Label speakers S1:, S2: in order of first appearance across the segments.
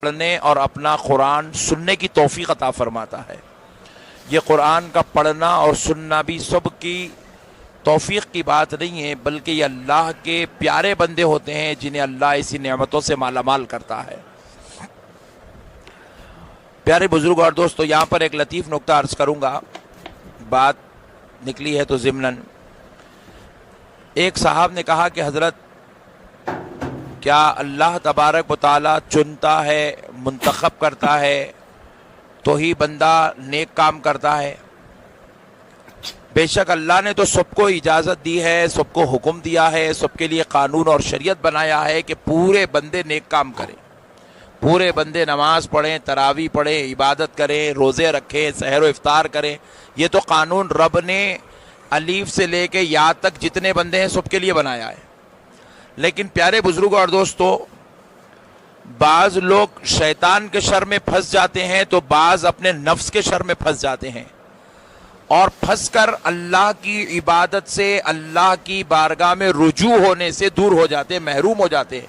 S1: پڑھنے اور اپنا قرآن سننے کی توفیق عطا فرماتا ہے۔ یہ قرآن کا پڑھنا اور سننا بھی سب کی توفیق کی بات نہیں ہے، بلکہ یہ اللہ کے پیارے بندے ہوتے ہیں جنہیں اللہ اسی نعمتوں سے مالا مال کرتا ہے۔ پیارے بزرگ اور دوستو، یہاں پر ایک لطیف نکتہ عرض کروں گا، بات نکلی ہے تو ضمناً۔ ایک صاحب نے کہا کہ حضرت کیا اللہ تبارک و تعالیٰ چنتا ہے، منتخب کرتا ہے تو ہی بندہ نیک کام کرتا ہے؟ بے شک اللہ نے تو سب کو اجازت دی ہے، سب کو حکم دیا ہے، سب کے لیے قانون اور شریعت بنایا ہے کہ پورے بندے نیک کام کریں، پورے بندے نماز پڑھیں، تراویح پڑھیں، عبادت کریں، روزے رکھیں، سحر و افطار کریں۔ یہ تو قانون رب نے الف سے لے کے یا تک جتنے بندے ہیں سب کے لیے بنایا ہے۔ لیکن پیارے بزرگوں اور دوستو، بعض لوگ شیطان کے شر میں پھنس جاتے ہیں تو بعض اپنے نفس کے شر میں پھنس جاتے ہیں، اور پھنس کر اللہ کی عبادت سے، اللہ کی بارگاہ میں رجوع ہونے سے دور ہو جاتے ہیں، محروم ہو جاتے ہیں۔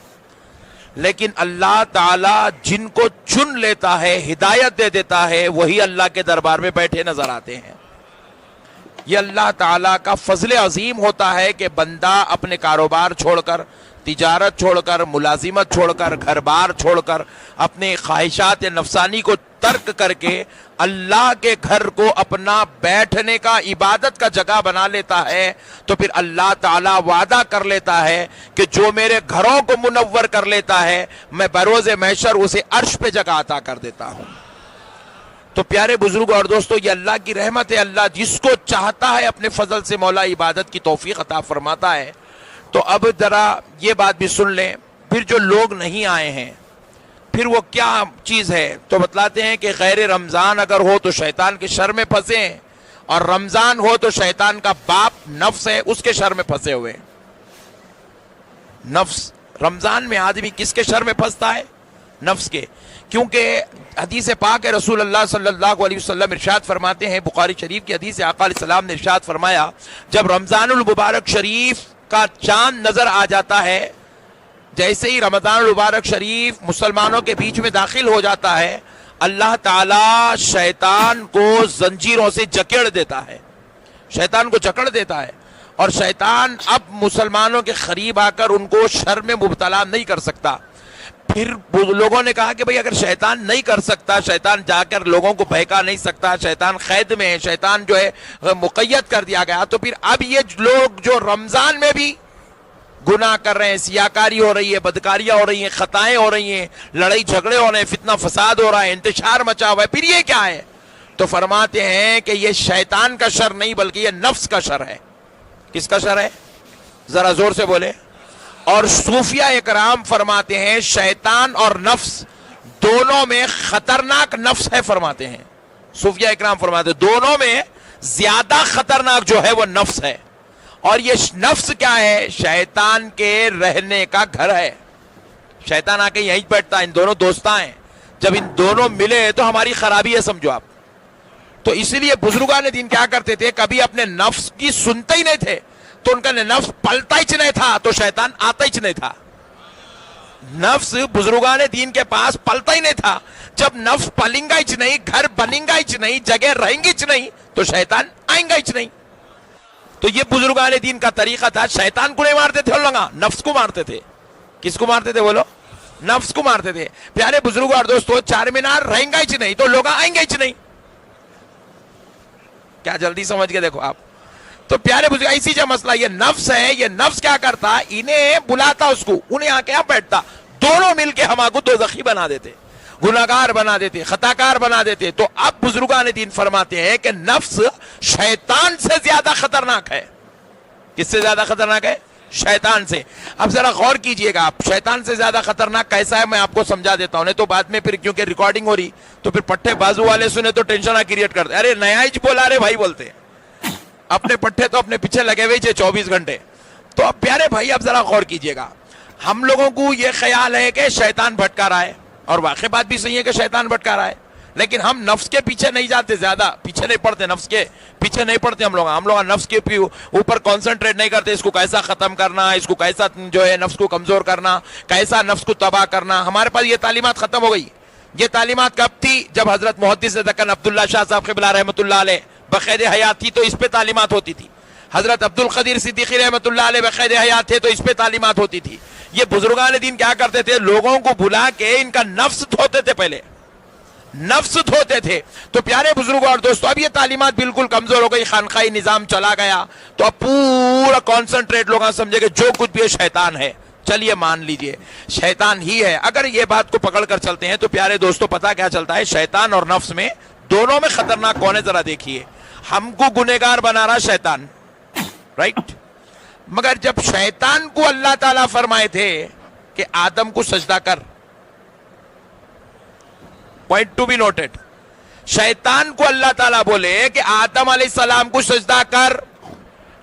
S1: لیکن اللہ تعالیٰ جن کو چن لیتا ہے، ہدایت دے دیتا ہے، وہی اللہ کے دربار میں بیٹھے نظر آتے ہیں۔ یہ اللہ تعالیٰ کا فضل عظیم ہوتا ہے کہ بندہ اپنے کاروبار چھوڑ کر، تجارت چھوڑ کر، ملازمت چھوڑ کر، گھر بار چھوڑ کر، اپنے خواہشات نفسانی کو ترک کر کے اللہ کے گھر کو اپنا بیٹھنے کا، عبادت کا جگہ بنا لیتا ہے، تو پھر اللہ تعالیٰ وعدہ کر لیتا ہے کہ جو میرے گھروں کو منور کر لیتا ہے، میں بروز محشر اسے عرش پہ جگہ عطا کر دیتا ہوں۔ تو پیارے بزرگ اور دوستو، یہ اللہ کی رحمت ہے، اللہ جس کو چاہتا ہے اپنے فضل سے مولا عبادت کی توفیق عطا فرماتا ہے۔ تو اب ذرا یہ بات بھی سن لیں، پھر جو لوگ نہیں آئے ہیں پھر وہ کیا چیز ہے؟ تو بتلاتے ہیں کہ غیر رمضان اگر ہو تو شیطان کے شر میں پھنسے ہیں، اور رمضان ہو تو شیطان کا باپ نفس ہے، اس کے شر میں پھنسے ہوئے ہیں۔ نفس، رمضان میں آدمی کس کے شر میں پھنستا ہے؟ نفس کے، کیونکہ حدیث پاک ہے، رسول اللہ صلی اللہ علیہ وسلم ارشاد فرماتے ہیں، بخاری شریف کی حدیث ہے، آقا علیہ السلام نے ارشاد فرمایا، جب رمضان المبارک شریف کا چاند نظر آ جاتا ہے، جیسے ہی رمضان المبارک شریف مسلمانوں کے بیچ میں داخل ہو جاتا ہے، اللہ تعالیٰ شیطان کو زنجیروں سے جکڑ دیتا ہے، شیطان کو جکڑ دیتا ہے، اور شیطان اب مسلمانوں کے قریب آ کر ان کو شر میں مبتلا نہیں کر سکتا۔ پھر لوگوں نے کہا کہ بھئی اگر شیطان نہیں کر سکتا، شیطان جا کر لوگوں کو بہکا نہیں سکتا، شیطان قید میں ہے، شیطان جو ہے مقید کر دیا گیا، تو پھر اب یہ لوگ جو رمضان میں بھی گناہ کر رہے ہیں، سیاکاری ہو رہی ہے، بدکاریاں ہو رہی ہیں، خطائیں ہو رہی ہیں، لڑائی جھگڑے ہو رہے ہیں، فتنہ فساد ہو رہا ہے، انتشار مچا ہوا ہے، پھر یہ کیا ہے؟ تو فرماتے ہیں کہ یہ شیطان کا شر نہیں بلکہ یہ نفس کا شر ہے۔ کس کا شر ہے؟ ذرا زور سے بولے۔ اور صوفیہ اکرام فرماتے ہیں شیطان اور نفس دونوں میں خطرناک نفس ہے، فرماتے ہیں صوفیہ اکرام، فرماتے ہیں دونوں میں زیادہ خطرناک جو ہے وہ نفس ہے۔ اور یہ نفس کیا ہے؟ شیطان کے رہنے کا گھر ہے، شیطان آ کے یہیں بیٹھتا ہے، ان دونوں دوستاں ہیں، جب ان دونوں ملے تو ہماری خرابی ہے، سمجھو آپ۔ تو اس لیے بزرگان دین کیا کرتے تھے، کبھی اپنے نفس کی سنتے ہی نہیں تھے، تو ان کا نفس پلتا ہی نہیں تھا تو شیطان آتا ہی نہیں تھا۔ نفس بزرگان دین کے پاس پلتا ہی نہیں تھا، جب نفس پلیں گا ہی نہیں، گھر بنیں گا ہی نہیں، جگہ رہیں گی نہیں، تو شیطان آئیں گا ہی نہیں۔ تو یہ بزرگان دین کا طریقہ تھا، شیطان کو نہیں مارتے تھے لوگ، نفس کو مارتے تھے۔ کس کو مارتے تھے بولو؟ نفس کو مارتے تھے۔ پیارے بزرگوں اور دوستو، چار مینار رہیں گا ہی نہیں تو لوگ آئیں گے ہی نہیں۔ کیا جلدی سمجھ کے دیکھو آپ۔ تو پیارے بزرگ، ایسی جو مسئلہ یہ نفس ہے، یہ نفس کیا کرتا، انہیں بلاتا، اس کو انہیں آ کے یہاں بیٹھتا، دونوں مل کے ہم کو دوزخی بنا دیتے، گناہگار بنا دیتے، خطاکار بنا دیتے۔ تو اب بزرگان دین فرماتے ہیں کہ نفس شیطان سے زیادہ خطرناک ہے۔ کس سے زیادہ خطرناک ہے؟ شیطان سے۔ اب ذرا غور کیجئے گا، آپ شیطان سے زیادہ خطرناک کیسا ہے میں آپ کو سمجھا دیتا ہوں، نہیں تو بعد میں پھر کیونکہ ریکارڈنگ ہو رہی تو پھر پٹھے بازو والے سنے تو ٹینشن کریٹ کرتے، ارے نیا ہی بولا رہے بھائی، بولتے ہیں اپنے پٹھے تو اپنے پیچھے لگے ہوئے تھے 24 گھنٹے۔ تو اب پیارے بھائی اب ذرا غور کیجئے گا، ہم لوگوں کو یہ خیال ہے کہ شیطان بھٹکا رہا ہے، اور واقع بات بھی صحیح ہے کہ شیطان بھٹکا رہا ہے، لیکن ہم نفس کے پیچھے نہیں جاتے، زیادہ پیچھے نہیں پڑتے، نفس کے پیچھے نہیں پڑتے ہم لوگ نفس کے اوپر کانسنٹریٹ نہیں کرتے، اس کو کیسا ختم کرنا، اس کو کیسا جو ہے نفس کو کمزور کرنا، کیسا نفس کو تباہ کرنا، ہمارے پاس یہ تعلیمات ختم ہو گئی۔ یہ تعلیمات کب تھی؟ جب حضرت محدث دکن عبداللہ شاہ صاحب قبلہ رحمۃ اللہ علیہ بقید حیات تھی تو اس پہ تعلیمات ہوتی تھی. حضرت عبد القدیر صدیقی رحمۃ اللہ علیہ بقید حیات تھے تو اس پہ تعلیمات ہوتی تھی. یہ بزرگان دین کیا کرتے تھے؟ لوگوں کو بلا کے ان کا نفس دھوتے تھے، پہلے نفس دھوتے تھے. تو پیارے بزرگوں اور دوستوں، اب یہ تعلیمات بالکل کمزور ہو گئی، خانقاہی نظام چلا گیا، تو اب پورا کانسنٹریٹ لوگ سمجھے کہ جو کچھ بھی ہے شیطان ہے. چلیے مان لیجئے شیطان ہی ہے. اگر یہ بات کو پکڑ کر چلتے ہیں تو پیارے دوستوں پتہ کیا چلتا ہے؟ شیطان اور نفس میں، دونوں میں خطرناک کون ہے ذرا دیکھیے. ہم کو گنہگار بنا رہا شیطان، رائٹ؟ مگر جب شیطان کو اللہ تعالیٰ فرمائے تھے کہ آدم کو سجدہ کر، پوائنٹ ٹو بی نوٹڈ، شیطان کو اللہ تعالیٰ بولے کہ آدم علیہ السلام کو سجدہ کر،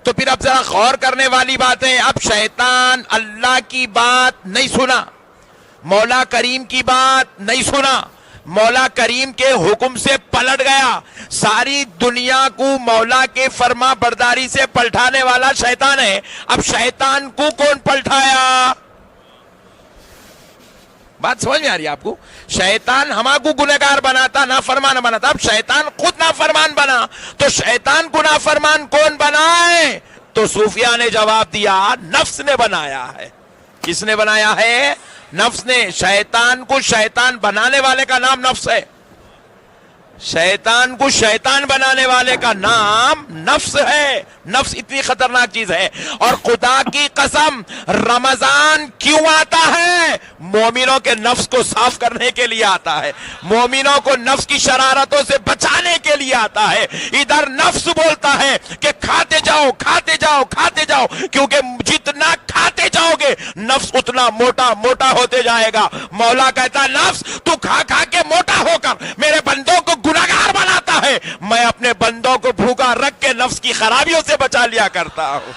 S1: تو پھر اب ذرا غور کرنے والی بات ہے. اب شیطان اللہ کی بات نہیں سنا، مولا کریم کی بات نہیں سنا، مولا کریم کے حکم سے پلٹ گیا. ساری دنیا کو مولا کے فرما برداری سے پلٹانے والا شیطان ہے. اب شیطان کو کون پلٹایا؟ بات سمجھ میں آ رہی ہے آپ کو؟ شیطان ہما کو گنہگار بناتا، نافرمان بناتا، اب شیطان خود نافرمان بنا. تو شیطان کو نافرمان کون بنائے؟ تو صوفیاء نے جواب دیا نفس نے بنایا ہے. کس نے بنایا ہے؟ نفس نے. شیطان کو شیطان بنانے والے کا نام نفس ہے، شیطان کو شیطان بنانے والے کا نام نفس ہے. نفس اتنی خطرناک چیز ہے. اور خدا کی قسم رمضان کیوں آتا ہے؟ مومنوں کے نفس کو صاف کرنے کے لیے آتا ہے، مومنوں کو نفس کی شرارتوں سے بچانے کے لیے آتا ہے. ادھر نفس بولتا ہے کہ کھاتے جاؤ کھاتے جاؤ کھاتے جاؤ، کیونکہ جتنا کھاتے جاؤ گے نفس اتنا موٹا موٹا ہوتے جائے گا. مولا کہتا ہے نفس تو کھا کھا کے موٹا ہو کر میرے بندوں کو گنہگار بناتا ہے، میں اپنے بندوں کو بھوکا رکھ کے نفس کی خرابیوں سے بچا لیا کرتا ہوں.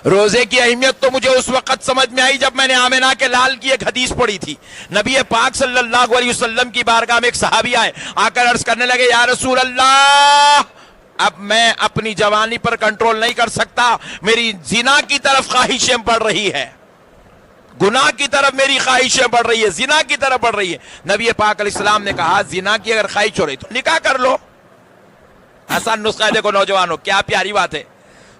S1: روزے کی اہمیت تو مجھے اس وقت سمجھ میں آئی جب میں نے آمنہ کے لال کی ایک حدیث پڑھی تھی. نبی پاک صلی اللہ علیہ وسلم کی بارگاہ میں ایک صحابی آئے، آ کر عرض کرنے لگے یا رسول اللہ، اب میں اپنی جوانی پر کنٹرول نہیں کر سکتا، میری زنا کی طرف خواہشیں بڑھ رہی ہے، گناہ کی طرف میری خواہشیں بڑھ رہی ہے، زنا کی طرف بڑھ رہی ہے. نبی پاک علیہ السلام نے کہا زنا کی اگر خواہش ہو رہی تو نکاح کر لو. آسان نسخہ ہے، دیکھو نوجوانوں کیا پیاری بات ہے.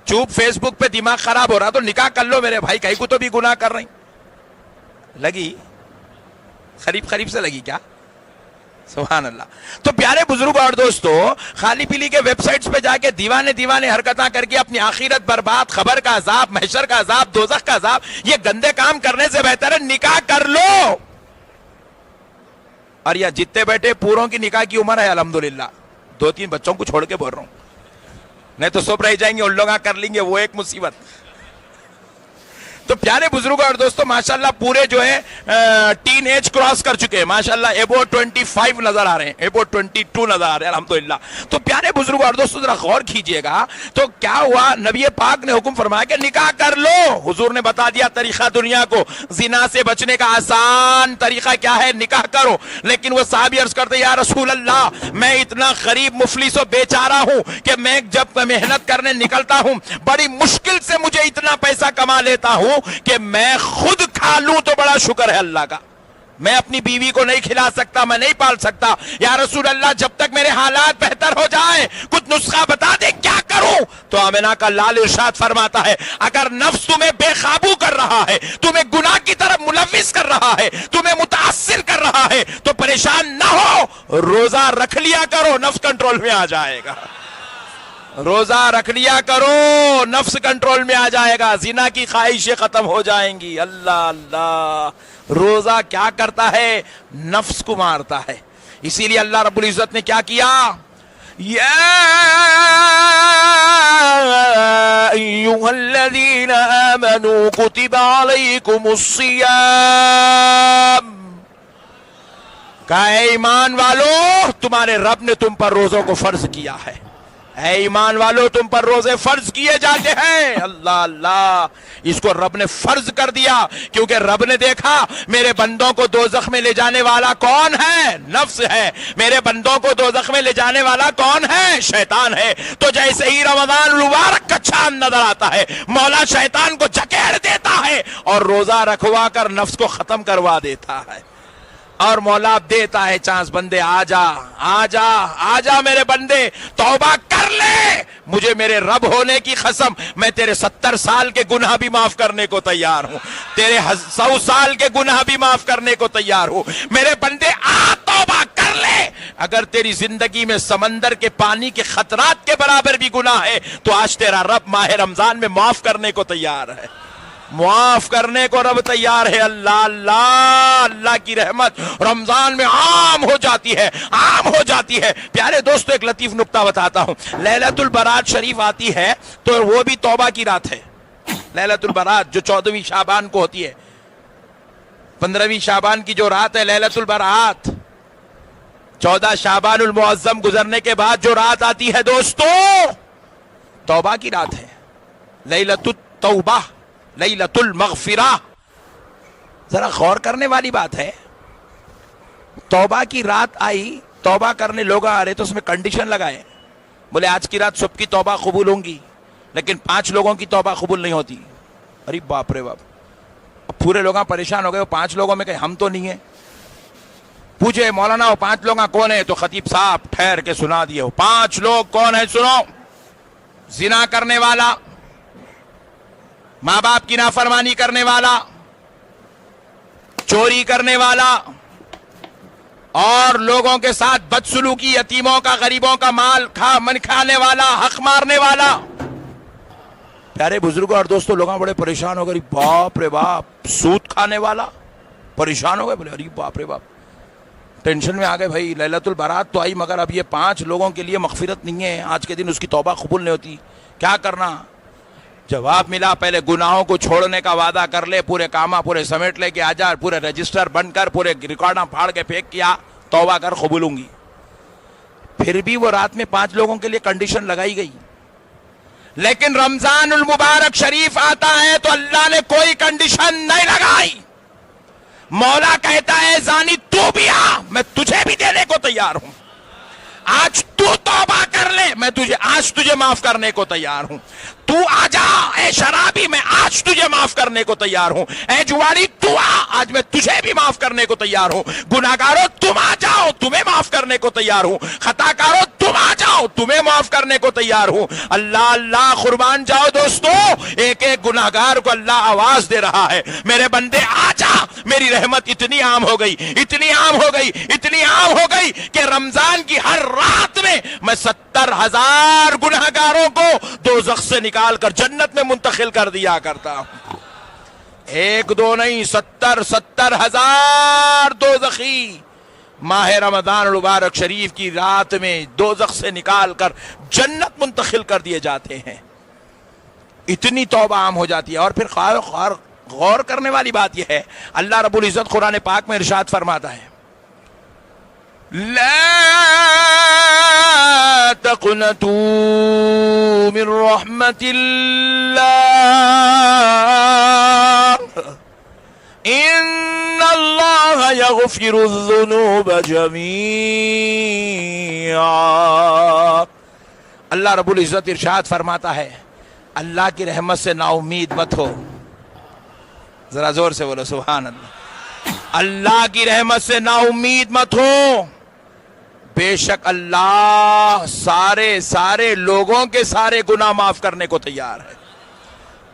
S1: چوپ فیس بک پہ دماغ خراب ہو رہا تو نکاح کر لو میرے بھائی، کہیں کو تو بھی گناہ کر رہی. لگی خریب سے لگی کیا؟ سبحان اللہ. تو پیارے بزرگ اور دوستو، خالی پیلی کے ویب سائٹس پہ جا کے دیوانے حرکتاں کر کے اپنی آخرت برباد، خبر کا عذاب، محشر کا عذاب، دوزخ کا عذاب، یہ گندے کام کرنے سے بہتر ہے نکاح کر لو. اور یہ جتنے بیٹھے پوروں کی نکاح کی عمر ہے الحمدللہ، 2-3 بچوں کو چھوڑ کے بول رہا ہوں، نہیں تو سب رہ جائیں گے، ان لوگ کر لیں گے، وہ ایک مصیبت. تو پیارے بزرگوں اور دوستوں ماشاءاللہ پورے جو ہے ٹین ایج کراس کر چکے ہیں ماشاءاللہ، ابو 25 نظر آ رہے ہیں، ابو 22 نظر آ رہے ہیں الحمدللہ. تو پیارے بزرگوں اور دوستوں ذرا غور کیجئے گا تو کیا ہوا، نبی پاک نے حکم فرمایا کہ نکاح کر لو. حضور نے بتا دیا طریقہ دنیا کو، زنا سے بچنے کا آسان طریقہ کیا ہے؟ نکاح کرو. لیکن وہ صحابی عرض کرتے یا رسول اللہ، میں اتنا غریب مفلس و بیچارہ ہوں کہ میں جب محنت کرنے نکلتا ہوں بڑی مشکل سے مجھے اتنا پیسہ کما لیتا ہوں کہ میں خود کھا لوں تو بڑا شکر ہے اللہ کا، میں اپنی بیوی کو نہیں کھلا سکتا، میں نہیں پال سکتا. یا رسول اللہ جب تک میرے حالات بہتر ہو جائیں کچھ نسخہ بتا دے کیا کروں. تو آمنہ کا لال ارشاد فرماتا ہے اگر نفس تمہیں بے قابو کر رہا ہے، تمہیں گناہ کی طرف ملوث کر رہا ہے، تمہیں متاثر کر رہا ہے تو پریشان نہ ہو، روزہ رکھ لیا کرو، نفس کنٹرول میں آ جائے گا. روزہ رکھ لیا کرو، نفس کنٹرول میں آ جائے گا، زنا کی خواہشیں ختم ہو جائیں گی. اللہ اللہ. روزہ کیا کرتا ہے؟ نفس کو مارتا ہے. اسی لیے اللہ رب العزت نے کیا کیا؟ یا ایھا الذین آمنوا کتب علیکم الصیام. کہا اے ایمان والو، تمہارے رب نے تم پر روزوں کو فرض کیا ہے. اے ایمان والو تم پر روزے فرض کیے جاتے ہیں. اللہ اللہ. اس کو رب نے فرض کر دیا کیونکہ رب نے دیکھا میرے بندوں کو دوزخ میں لے جانے والا کون ہے؟ نفس ہے. میرے بندوں کو دوزخ میں لے جانے والا کون ہے؟ شیطان ہے. تو جیسے ہی رمضان المبارک کا چاند نظر آتا ہے مولا شیطان کو جکیڑ دیتا اور روزہ رکھوا کر نفس کو ختم کروا دیتا ہے. اور مولا دیتا ہے چانس, بندے آ جا آ جا آ جا میرے بندے, توبہ کر لے, مجھے میرے رب ہونے کی قسم میں تیرے 70 سال کے گناہ بھی معاف کرنے کو تیار ہوں, تیرے 100 سال کے گناہ بھی معاف کرنے کو تیار ہوں. میرے بندے آ توبہ کر لے. اگر تیری زندگی میں سمندر کے پانی کے خطرات کے برابر بھی گناہ ہے تو آج تیرا رب ماہ رمضان میں معاف کرنے کو تیار ہے, معاف کرنے کو رب تیار ہے. اللہ اللہ اللہ کی رحمت رمضان میں عام ہو جاتی ہے, عام ہو جاتی ہے. پیارے دوستو ایک لطیف نکتہ بتاتا ہوں. لیلۃ البرات شریف آتی ہے تو وہ بھی توبہ کی رات ہے. لیلۃ البرات جو 14ویں شعبان کو ہوتی ہے, 15ویں شعبان کی جو رات ہے لیلۃ البرات, 14 شعبان المعظم گزرنے کے بعد جو رات آتی ہے دوستو, توبہ کی رات ہے. لیلۃ التوبہ, لیلۃ المغفرہ. ذرا غور کرنے والی بات ہے. توبہ کی رات آئی, توبہ کرنے لوگ آ رہے تو اس میں کنڈیشن لگائے, بولے آج کی رات سب کی توبہ قبول ہوں گی لیکن 5 لوگوں کی توبہ قبول نہیں ہوتی. ارے باپ رے باپ, پورے لوگ پریشان ہو گئے. وہ 5 لوگوں میں کہ ہم تو نہیں ہیں. پوچھے مولانا وہ 5 لوگ کون ہیں, تو خطیب صاحب ٹھہر کے سنا دیے. وہ 5 لوگ کون ہیں سنو. زنا کرنے والا, ماں باپ کی نافرمانی کرنے والا, چوری کرنے والا, اور لوگوں کے ساتھ بدسلوکی, یتیموں کا غریبوں کا مال کھانے والا, حق مارنے والا. پیارے بزرگوں اور دوستوں, لوگ بڑے پریشان ہو گئے. باپ رے باپ, سود کھانے والا, پریشان ہو گئے. بولے ارے باپ رے باپ, ٹینشن میں آ گئے. بھائی لیلۃ البرات تو آئی مگر اب یہ 5 لوگوں کے لیے مغفرت نہیں ہے, آج کے دن اس کی توبہ قبول نہیں ہوتی, کیا کرنا. جواب ملا, پہلے گناہوں کو چھوڑنے کا وعدہ کر لے, پورے کامہ پورے سمیٹ لے کے آ جا, پورے رجسٹر بن کر پورے ریکارڈاں پھاڑ کے پھینک کیا, توبہ کر قبول ہوں گی. پھر بھی وہ رات میں 5 لوگوں کے لیے کنڈیشن لگائی گئی. لیکن رمضان المبارک شریف آتا ہے تو اللہ نے کوئی کنڈیشن نہیں لگائی. مولا کہتا ہے زانی تو بھی آ, میں تجھے بھی دینے کو تیار ہوں. آج تو توبہ کر لے, میں آج تجھے معاف کرنے کو تیار ہوں. تو آ جا اے شرابی, میں آج تجھے معاف کرنے کو تیار ہوں. اے جواری تو آ, آج میں تجھے بھی معاف کرنے کو تیار ہوں. گناہگارو تم آ جاؤ, تمہیں معاف کرنے کو تیار ہوں. خطا کارو تم آ جاؤ, تمہیں معاف کرنے کو تیار ہوں. اللہ اللہ قربان جاؤ دوستو, ایک ایک گناہگار کو اللہ آواز دے رہا ہے, میرے بندے آ جا. میری رحمت اتنی عام ہو گئی, اتنی عام ہو گئی, اتنی عام ہو گئی کہ رمضان کی ہر رات میں 70,000 گناہگاروں کو دوزخ سے نکال کر جنت میں منتقل کر دیا کرتا ہوں. 1 2 نہیں, 70,000 دوزخی ماہ رمضان المبارک شریف کی رات میں دوزخ سے نکال کر جنت منتقل کر دیے جاتے ہیں. اتنی توبہ عام ہو جاتی ہے. اور پھر غور کرنے والی بات یہ ہے, اللہ رب العزت قرآن پاک میں ارشاد فرماتا ہے, لا تقنطوا من رحمت اللہ ان اللہ یغفر الذنوب جمیعا. اللہ رب العزت ارشاد فرماتا ہے, اللہ کی رحمت سے نا امید مت ہو. ذرا زور سے بولو سبحان اللہ. اللہ کی رحمت سے نا امید مت ہو, بے شک اللہ سارے لوگوں کے سارے گناہ معاف کرنے کو تیار ہے.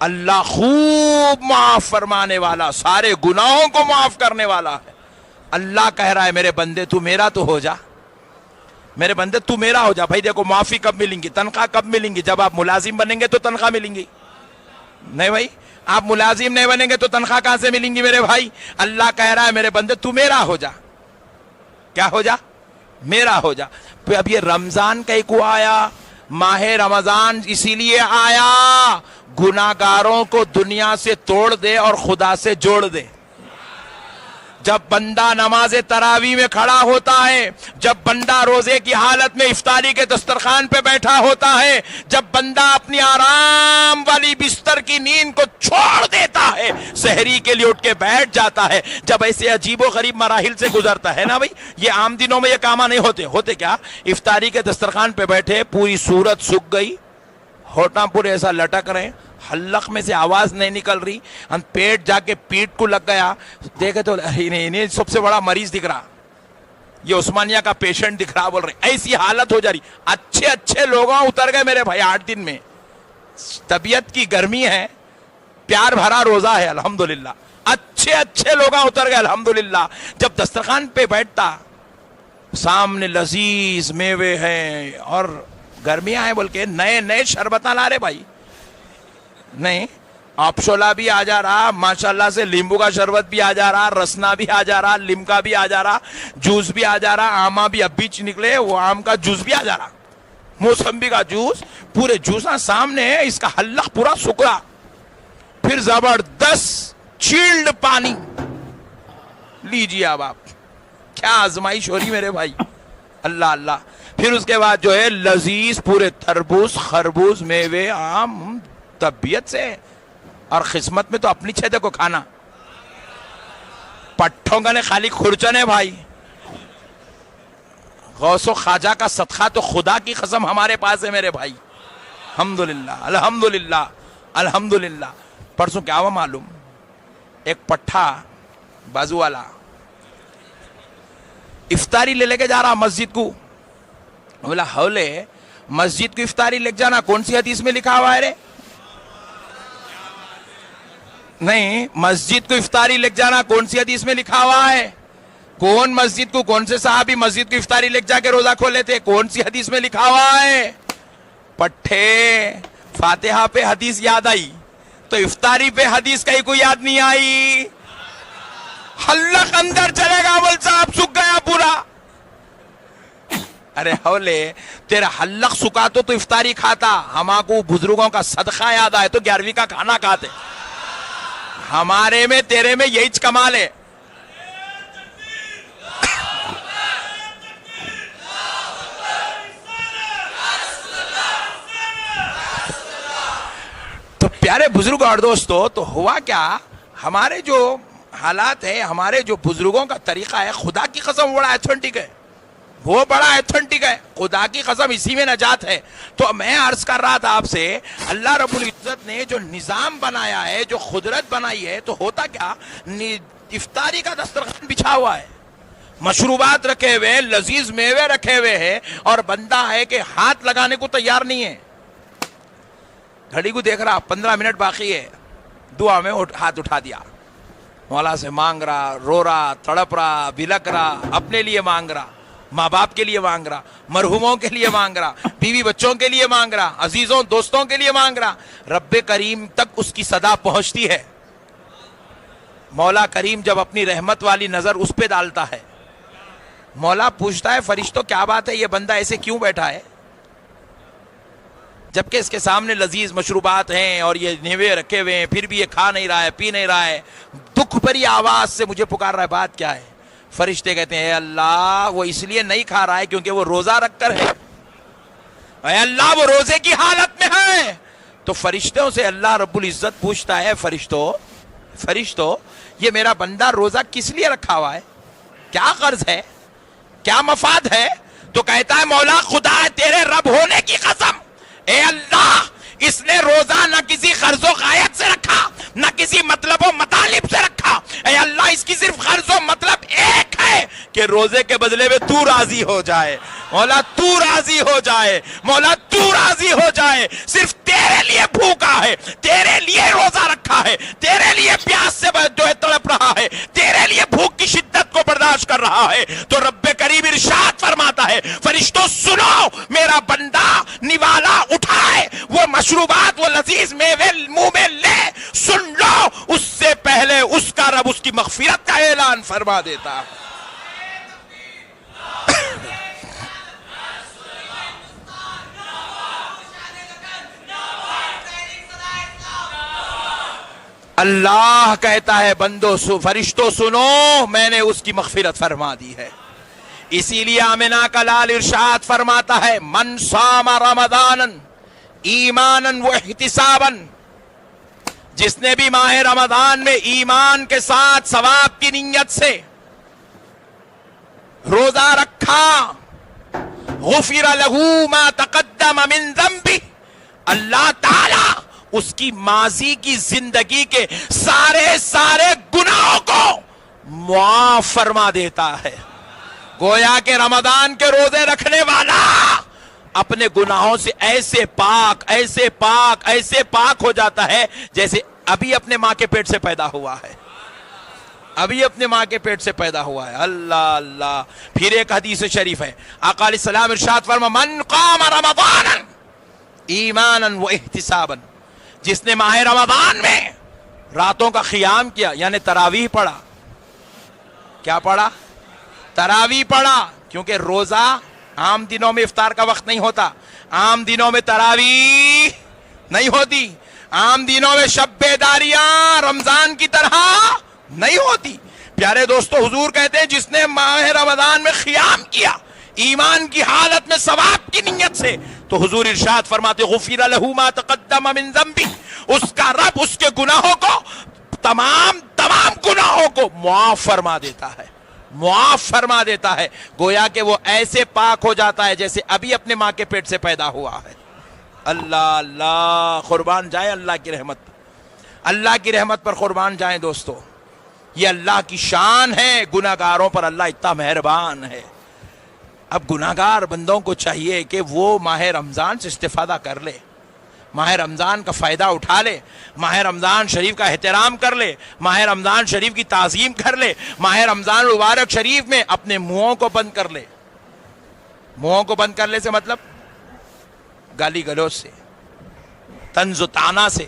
S1: اللہ خوب معاف فرمانے والا, سارے گناہوں کو معاف کرنے والا ہے. اللہ کہہ رہا ہے میرے بندے تو میرا تو ہو جا, میرے بندے تو میرا ہو جا. بھائی دیکھو معافی کب ملیں گی, تنخواہ کب ملیں گی, جب آپ ملازم بنیں گے تو تنخواہ ملیں گی. نہیں بھائی, آپ ملازم نہیں بنیں گے تو تنخواہ کہاں سے ملیں گی میرے بھائی. اللہ کہہ رہا ہے میرے بندے تو میرا ہو جا. کیا ہو جا, میرا ہو جا. اب یہ رمضان کہیں کو آیا, ماہ رمضان اسی لیے آیا گناہگاروں کو دنیا سے توڑ دے اور خدا سے جوڑ دے. جب بندہ نماز تراویح میں کھڑا ہوتا ہے, جب بندہ روزے کی حالت میں افطاری کے دسترخوان پہ بیٹھا ہوتا ہے, جب بندہ اپنی آرام والی بستر کی نیند کو چھوڑ دیتا ہے, سحری کے لیے اٹھ کے بیٹھ جاتا ہے, جب ایسے عجیب و غریب مراحل سے گزرتا ہے نا بھائی. یہ عام دنوں میں یہ کام نہیں ہوتے کیا, افطاری کے دسترخوان پہ بیٹھے, پوری صورت سوکھ گئی, ہوٹاں پورے ایسا لٹک رہے, حلق میں سے آواز نہیں نکل رہی، ہم پیٹ جا کے پیٹ کو لگ گیا، دیکھے تو انہیں سب سے بڑا مریض دکھ رہا، یہ عثمانیہ کا پیشنٹ دکھ رہا، بول رہے ایسی حالت ہو جا رہی. اچھے اچھے لوگوں اتر گئے میرے بھائی 8 دن میں. طبیعت کی گرمی ہے، پیار بھرا روزہ ہے الحمدللہ، اچھے اچھے لوگ اتر گئے الحمدللہ. جب دسترخوان پہ بیٹھتا سامنے لذیذ میوے ہیں اور گرمیاں ہیں بول کے نئے نئے شربتاں لا رہے بھائی. نہیں آپشولا بھی آ جا رہا، ماشاءاللہ سے لیمبو کا شربت بھی آ جا رہا، رسنا بھی آ جا رہا، لمکا بھی آ جا رہا، جوس بھی آ جا رہا، آما بھی اب بیچ نکلے، وہ آم کا جوس بھی آ جا رہا، موسمبی کا جوس، پورے جوس سامنے ہے. اس کا حلق پورا سکڑا، پھر زبردست چلڈ پانی لیجیے. اب آپ کیا آزمائش ہو رہی میرے بھائی، اللہ اللہ. پھر اس کے بعد جو ہے لذیذ پورے تربوز خربوز میوے آم، طبیعت سے اور قسمت میں تو اپنی چھتے کو کھانا. پٹھوں کا نے خالی کھرچن ہے بھائی. غوث و خواجہ کا صدقہ تو خدا کی قسم ہمارے پاس ہے میرے بھائی، الحمدللہ الحمدللہ الحمدللہ. پرسوں کیا ہوا معلوم، ایک پٹھا بازو والا افطاری لے کے جا رہا مسجد کو. بولا ہولے مسجد کو افطاری لے جانا کون سی حدیث میں لکھا ہوا ہے رے؟ نہیں، مسجد کو افطاری لے جانا کون سی حدیث میں لکھا ہوا ہے؟ کون مسجد کو، کون سے صحابی مسجد کو افطاری لے جا کے روزہ کھولے تھے؟ کون سی حدیث میں لکھا ہوا ہے؟ پٹھے فاتحہ پہ حدیث یاد آئی تو افطاری پہ حدیث کہیں کو یاد نہیں آئی. حلق اندر چلے گا بول صاحب سکھ گیا پورا. ارے ہولے تیرا حلق سکا تو افطاری کھاتا، ہما کو بزرگوں کا صدقہ یاد آئے تو 11ویں کا کھانا کھاتے. ہمارے میں تیرے میں یہی کمال ہے. تو پیارے بزرگ اور دوستو، تو ہوا کیا، ہمارے جو حالات ہے، ہمارے جو بزرگوں کا طریقہ ہے، خدا کی قسم بڑا ایتھنٹک ہے، وہ بڑا ایتھنٹک ہے، خدا کی قسم اسی میں نجات ہے. تو میں عرض کر رہا تھا آپ سے، اللہ رب العزت نے جو نظام بنایا ہے، جو قدرت بنائی ہے، تو ہوتا کیا، افطاری کا دسترخوان بچھا ہوا ہے، مشروبات رکھے ہوئے، لذیذ میوے رکھے ہوئے ہیں، اور بندہ ہے کہ ہاتھ لگانے کو تیار نہیں ہے. گھڑی کو دیکھ رہا 15 منٹ باقی ہے، دعا میں ہاتھ اٹھا دیا، مولا سے مانگ رہا، رو رہا، تڑپ رہا، بلک رہا، اپنے لیے مانگ رہا، ماں باپ کے لیے مانگ رہا، مرحوموں کے لیے مانگ رہا، بیوی بچوں کے لیے مانگ رہا، عزیزوں دوستوں کے لیے مانگ رہا. رب کریم تک اس کی صدا پہنچتی ہے. مولا کریم جب اپنی رحمت والی نظر اس پہ ڈالتا ہے، مولا پوچھتا ہے فرشتوں کیا بات ہے، یہ بندہ ایسے کیوں بیٹھا ہے، جبکہ اس کے سامنے لذیذ مشروبات ہیں اور یہ نیوے رکھے ہوئے ہیں، پھر بھی یہ کھا نہیں رہا ہے، پی نہیں رہا ہے، دکھ بھری آواز سے مجھے پکار رہا ہے، بات کیا ہے؟ فرشتے کہتے ہیں اے اللہ وہ اس لیے نہیں کھا رہا ہے کیونکہ وہ روزہ رکھ کر ہے، اے اللہ وہ روزے کی حالت میں ہے. تو فرشتوں سے اللہ رب العزت پوچھتا ہے، فرشتوں یہ میرا بندہ روزہ کس لیے رکھا ہوا ہے، کیا غرض ہے، کیا مفاد ہے؟ تو کہتا ہے مولا خدا ہے تیرے رب ہونے کی قسم، اے اللہ اس نے روزہ نہ کسی غرض و غایت سے رکھا، نہ کسی مطلب و مطالب سے رکھا، اے اللہ اس کی صرف غرض و مطلب ایک ہے کہ روزے کے بدلے میں تو راضی ہو جائے، مولا تو راضی ہو جائے، مولا تو راضی ہو جائے. صرف تیرے لیے بھوکا ہے، تیرے لیے روزہ رکھا ہے، تیرے لیے پیاس سے جو ہے تڑپ رہا ہے، تیرے لیے بھوک کی شدت کو برداشت کر رہا ہے. تو رب کریم ارشاد فرماتا ہے فرشتوں سنو، میرا بندہ نوالا اٹھائے، وہ مشروبات وہ لذیذ میوے منہ میں لے، سن لو اس سے پہلے اس کا رب اس کی مغفرت کا اعلان فرما دیتا. اللہ کہتا ہے بندو فرشتوں سنو، میں نے اس کی مغفرت فرما دی ہے. اسی لیے آمنہ کا لال ارشاد فرماتا ہے من صام رمضان ایمانا و احتسابا، جس نے بھی ماہ رمضان میں ایمان کے ساتھ ثواب کی نیت سے روزہ رکھا، غفر لہ ما تقدم من ذنبہ، اللہ تعالی اس کی ماضی کی زندگی کے سارے گناہوں کو معاف فرما دیتا ہے. گویا کہ رمضان کے روزے رکھنے والا اپنے گناہوں سے ایسے پاک ہو جاتا ہے جیسے ابھی اپنے ماں کے پیٹ سے پیدا ہوا ہے. اللہ اللہ. پھر ایک حدیث شریف ہے, آقا علیہ السلام ارشاد فرما من قام رمضانا ایمانا و احتسابا, جس نے ماہ رمضان میں راتوں کا قیام کیا یعنی تراویح پڑھا. کیا پڑھا؟ تراویح پڑھا. کیونکہ روزہ عام دنوں میں افطار کا وقت نہیں ہوتا, عام دنوں میں تراویح نہیں ہوتی, عام دنوں میں شب بیداریاں رمضان کی طرح نہیں ہوتی. پیارے دوستو, حضور کہتے ہیں جس نے ماہ رمضان میں قیام کیا ایمان کی حالت میں ثواب کی نیت سے, تو حضور ارشاد فرماتے غفر لہ ما تقدم من ذنبہ, اس کا رب اس کے گناہوں کو تمام گناہوں کو معاف فرما دیتا ہے. گویا کہ وہ ایسے پاک ہو جاتا ہے جیسے ابھی اپنے ماں کے پیٹ سے پیدا ہوا ہے. اللہ اللہ, قربان جائیں اللہ کی رحمت پر قربان جائیں دوستو. یہ اللہ کی شان ہے, گناہگاروں پر اللہ اتنا مہربان ہے. اب گناہگار بندوں کو چاہیے کہ وہ ماہ رمضان سے استفادہ کر لے, ماہ رمضان کا فائدہ اٹھا لے, ماہ رمضان شریف کا احترام کر لے, ماہ رمضان شریف کی تعظیم کر لے, ماہ رمضان مبارک شریف میں اپنے منہوں کو بند کر لے. منہوں کو بند کر لے سے مطلب گالی گلوچ سے, طنز و طعنہ سے.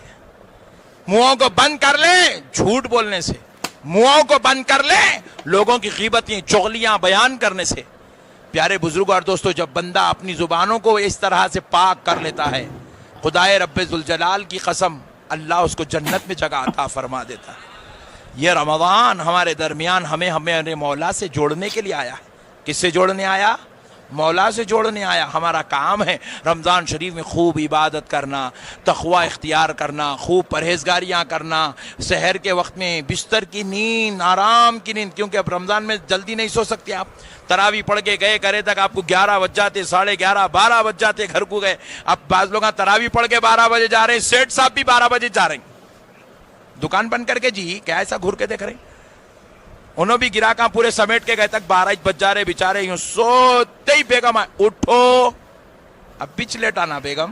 S1: منہوں کو بند کر لے جھوٹ بولنے سے, منہوں کو بند کر لے لوگوں کی غیبتیں چغلیاں بیان کرنے سے. پیارے بزرگ اور دوستو, جب بندہ اپنی زبانوں کو اس طرح سے پاک کر لیتا ہے, خدائے رب ذوالجلال کی قسم اللہ اس کو جنت میں جگہ عطا فرما دیتا ہے. یہ رمضان ہمارے درمیان ہمیں مولا سے جوڑنے کے لیے آیا ہے. کس سے جوڑنے آیا؟ مولا سے جوڑنے آیا. ہمارا کام ہے رمضان شریف میں خوب عبادت کرنا, تقوی اختیار کرنا, خوب پرہیزگاریاں کرنا, سحر کے وقت میں بستر کی نیند, آرام کی نیند, کیونکہ اب رمضان میں جلدی نہیں سو سکتے آپ. تراویح پڑھ کے گئے کرے تک آپ کو 11 بج جاتے, 11:30, 12 بج جاتے گھر کو گئے. اب بعض لوگ تراویح پڑھ کے 12 بجے جا رہے ہیں, سیٹ صاحب بھی 12 بجے جا رہے ہیں دکان بند کر کے. جی کیا ایسا گھر کے دیکھ رہے ہیں؟ انہوں بھی گراہکاں پورے سمیٹ کے گئے تک 12 بج جا رہے بیچارے. یوں سوتے ہی بیگم آئے, اٹھو اب بھی لیٹ آنا بیگم.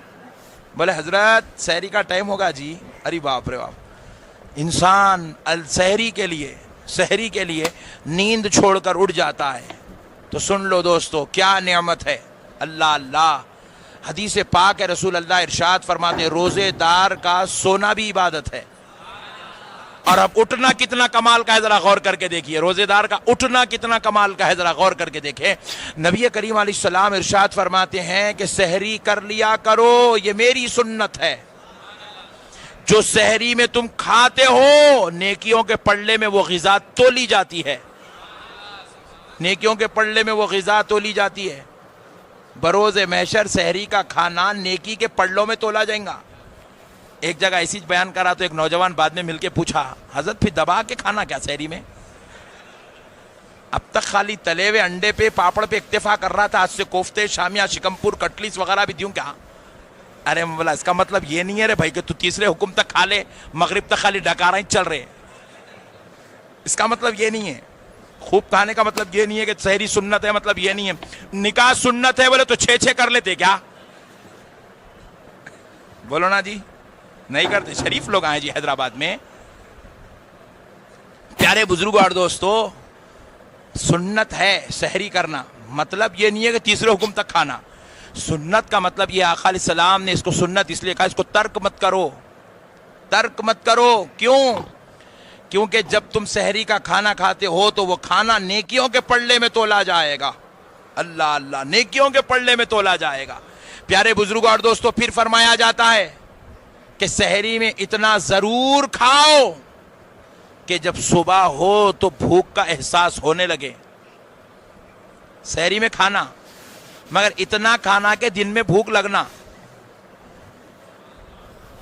S1: بولے حضرت سحری کا ٹائم ہوگا جی. ارے باپ رے باپ, انسان سحری کے لیے نیند چھوڑ کر اٹھ جاتا ہے. تو سن لو دوستو کیا نعمت ہے. اللہ اللہ. حدیث پاک ہے, رسول اللہ ارشاد فرماتے روزے دار کا سونا بھی عبادت ہے. اور اب اٹھنا کتنا کمال کا ہے ذرا غور کر کے دیکھیے. روزے دار کا اٹھنا کتنا کمال کا ہے ذرا غور کر کے دیکھیں. نبی کریم علیہ السلام ارشاد فرماتے ہیں کہ سحری کر لیا کرو, یہ میری سنت ہے. جو سحری میں تم کھاتے ہو نیکیوں کے پلڑے میں وہ غذا تولی جاتی ہے. نیکیوں کے پلڑے میں وہ غذا تولی جاتی ہے. بروز محشر سحری کا کھانا نیکی کے پلڑوں میں تولا جائے گا. ایک جگہ ایسی بیان کرا تو ایک نوجوان بعد میں مل کے پوچھا, حضرت پھر دبا کے کھانا کیا سحری میں؟ اب تک خالی تلے ہوئے انڈے پہ پاپڑ پہ اکتفا کر رہا تھا, آج سے کوفتے, شامیہ, شکمپور, کٹلیس وغیرہ بھی دیوں کیا؟ ارے بولا اس کا مطلب یہ نہیں ہے رے بھائی کہ تو تیسرے حکم تک کھا لے, مغرب تک خالی ڈکارا ہی چل رہے. اس کا مطلب یہ نہیں ہے. خوب کھانے کا مطلب یہ نہیں ہے کہ سحری سنت ہے, مطلب یہ نہیں ہے. نکاح سنت ہے بولے تو 6 کر لیتے کیا؟ بولو نا جی, نہیں کرتے. شریف لوگ آئے جی حیدرآباد میں. پیارے بزرگوں اور دوستو, سنت ہے سحری کرنا, مطلب یہ نہیں ہے کہ تیسرے حکم تک کھانا. سنت کا مطلب یہ آقا علیہ السلام نے اس کو سنت اس لیے کہا اس کو ترک مت کرو. کیوں؟ کیونکہ جب تم سحری کا کھانا کھاتے ہو تو وہ کھانا نیکیوں کے پلڑے میں تولا جائے گا. اللہ اللہ, نیکیوں کے پلڑے میں تولا جائے گا. پیارے بزرگوں اور دوستو, پھر فرمایا جاتا ہے کہ سحری میں اتنا ضرور کھاؤ کہ جب صبح ہو تو بھوک کا احساس ہونے لگے. سحری میں کھانا, مگر اتنا کھانا کہ دن میں بھوک لگنا.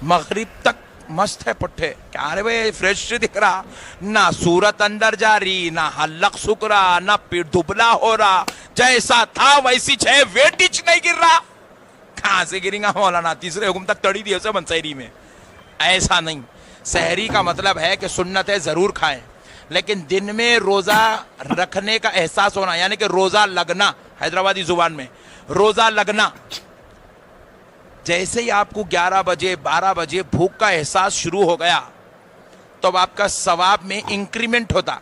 S1: مغرب تک مست ہے پٹھے, کیا رے بھائی فریش دکھ رہا, نہ صورت اندر جا رہی, نہ حلق سک رہا, نہ پیٹ دبلا ہو رہا, جیسا تھا ویسی چھے, ویٹچ نہیں گر رہا. کہاں سے گریں گا مولانا؟ تیسرے حکم تک تڑی دی اسے بن سحری میں. ایسا نہیں. سحری کا مطلب ہے کہ سنت ہے ضرور کھائیں، لیکن دن میں روزہ رکھنے کا احساس ہونا، یعنی کہ روزہ لگنا، حیدرآبادی زبان میں روزہ لگنا. جیسے ہی آپ کو 11 بجے 12 بجے بھوک کا احساس شروع ہو گیا تو اب آپ کا ثواب میں انکریمنٹ ہوتا،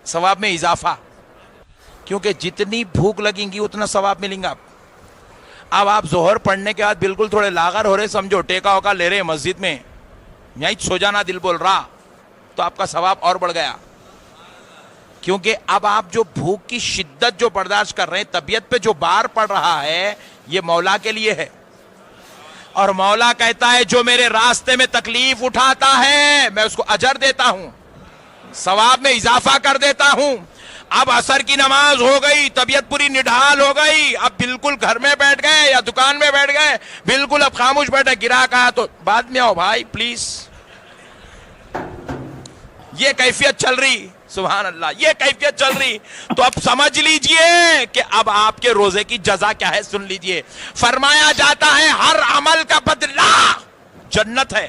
S1: ثواب میں اضافہ، کیونکہ جتنی بھوک لگیں گی اتنا ثواب ملیں گا. اب آپ ظہر پڑھنے کے بعد بالکل تھوڑے لاغر ہو رہے، سمجھو ٹیکا وکا لے رہے مسجد میں، یہیں سو جانا دل بول رہا، تو آپ کا ثواب اور بڑھ گیا. کیونکہ اب آپ جو بھوک کی شدت جو برداشت کر رہے ہیں، طبیعت پہ جو بار پڑ رہا ہے، یہ مولا کے لیے ہے. اور مولا کہتا ہے جو میرے راستے میں تکلیف اٹھاتا ہے میں اس کو اجر دیتا ہوں، ثواب میں اضافہ کر دیتا ہوں. اب عصر کی نماز ہو گئی، طبیعت پوری نڈھال ہو گئی، اب بالکل گھر میں بیٹھ گئے یا دکان میں بیٹھ گئے، بالکل اب خاموش بیٹھے، گرا کہا تو بعد میں آؤ بھائی پلیز. یہ کیفیت چل رہی، سبحان اللہ، یہ کیفیت چل رہی. تو اب سمجھ لیجئے کہ اب آپ کے روزے کی جزا کیا ہے. سن لیجئے، فرمایا جاتا ہے ہر عمل کا بدلہ جنت ہے.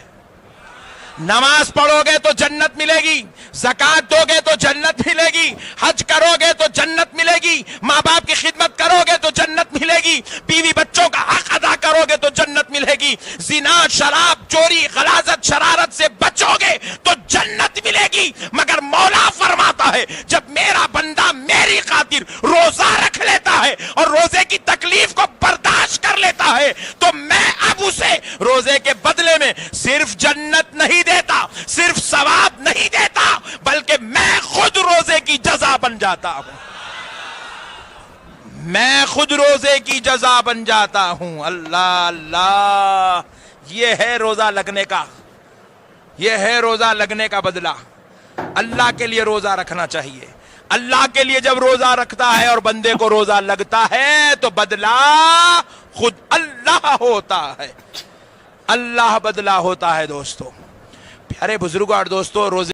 S1: نماز پڑھو گے تو جنت ملے گی، زکات دو گے تو جنت ملے گی، حج کرو گے تو جنت ملے گی، ماں باپ کی خدمت کرو گے تو جنت ملے گی، بیوی بچوں کا حق ادا کرو گے تو جنت ملے گی، زنا شراب چوری غلاظت شرارت سے بچو گے تو جنت ملے گی. مگر مولا فرماتا ہے جب میرا بندہ میری خاطر روزہ رکھ لیتا ہے اور روزے کی تکلیف کو برداشت کر لیتا ہے تو میں اب اسے روزے کے بدلے میں صرف جنت نہیں دیتا، صرف ثواب نہیں دیتا، بلکہ میں خود روزے کی جزا بن جاتا ہوں. میں خود روزے کی جزا بن جاتا ہوں. اللہ اللہ، یہ ہے روزہ لگنے کا، یہ ہے روزہ لگنے کا بدلہ. اللہ کے لیے روزہ رکھنا چاہیے. اللہ کے لیے جب روزہ رکھتا ہے اور بندے کو روزہ لگتا ہے تو بدلہ خود اللہ ہوتا ہے. اللہ بدلہ ہوتا ہے. دوستو، پیارے بزرگوں اور دوستو، روزے